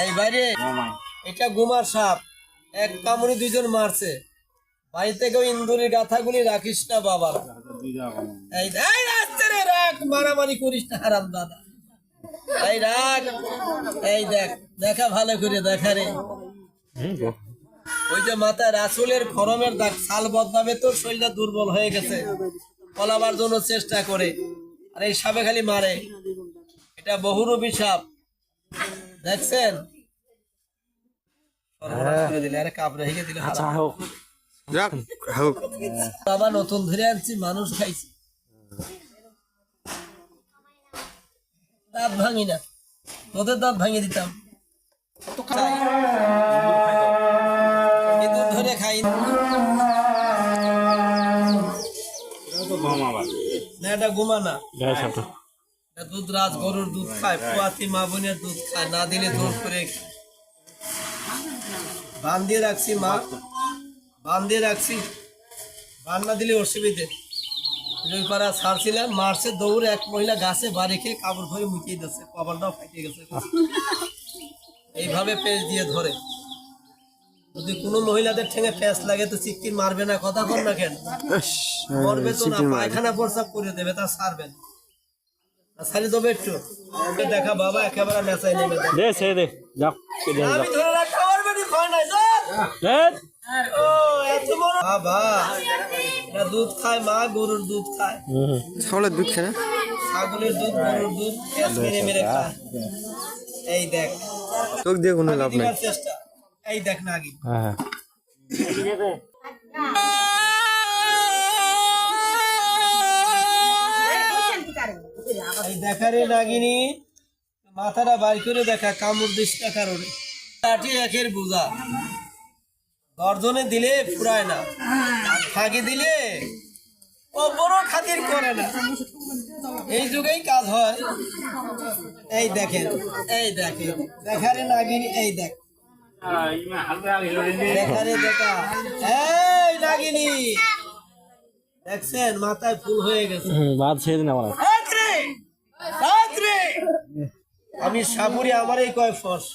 এই বাইরে এটা গুমার সাপ, এক কামড়ে দুইজন মারছে। বাড়ি থেকেও ইন্দুরি গাথাগুলি রাখিস না বাবার। এই রাস্তা রে রাখ, মারামারি করিস না হারাম দাদা। এই রাখ, এই দেখ, দেখা ভালো করে দেখা রে। ওই যে মাথায় রাসুলের খরমের দাগ, সাল বদনামে তোর শরীরটা দুর্বল হয়ে গেছে, পলাবার জন্য চেষ্টা করে, আর এই সাপে খালি মারে। এটা বহুরূপী সাপ, দেখছেন? বাবা নতুন ধরে আনছি, মানুষ খাইছি, দাঁত ভাঙি না, তোদের দাঁত ভাঙিয়ে দিতাম। ধরে খাই না, এটা ঘুমা না, দুধ রাজ গরুর দুধ খায়, পুয়াতি মা বোনের দুধ খায়, না দিলে জোর করে বান দিয়ে রাখছি, মা বান দিয়ে রাখছি, বান না দিলে অসুবিধে। পাড়া ছাড়ছিলাম, মারছে দৌড়ে, এক মহিলা গাছে বাড়ি খেয়ে কাপড় ধরে মুখিয়ে দিচ্ছে, কপালটাও ফাটিয়ে গেছে। এইভাবে পেঁচ দিয়ে ধরে, যদি কোনো মহিলাদের ঠেঙে পেঁচ লাগে তো চিক্কির মারবে না, কথা কর না কেন? মরবে তো না, পায়খানা প্রস্রাব করে দেবে, তা ছাড়বেন সারি দেবে একটু। দেখা বাবা একেবারে নেচাই নেবে, আমি ধরে রাখতে পারবে না, ভয় নাই বাবা। এটা দুধ খায় মা, গরুর দুধ খায়, ছাগলের দুধ খায় না, ছাগলের দুধ গরুর দুধ মেরে মেরে খায়। এই দেখ, চোখ দিয়ে কোনো লাভ নাই, চেষ্টা। এই দেখ নাগি, এই দেখা রে নাগিনী, মাথাটা বাড়ি করে দেখা, কামড় দিস না কারণে। লাঠি একের বোঝা, দর্জনে দিলে ফুরায় না, ফাঁকি দিলে ও বড় খাতির করে না। এই যুগেই কাজ হয়। এই দেখেন, এই দেখেন, দেখারে নাগিনী, এই দেখ, দেখারে দেখা, এই নাগিনী দেখছেন, মাথায় ফুল হয়ে গেছে। আমি সাপুরি, আমার এই কয় ফস,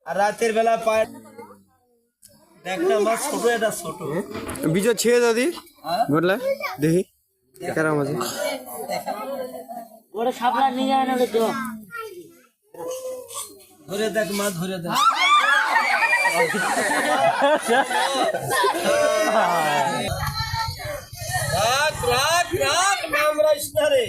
আর রাতের বেলা পায় দেখ না, আমার ছোট, এটা ছোট বিজয় ছেড়ে দাদি বললে দেখি কারা মাঝে ওরে সাপলা নিয়ে আয় না রে, তো ধরে দেখ মা, ধরে দেখ। রাখ রাখ রাখ, নাম রাইস না রে।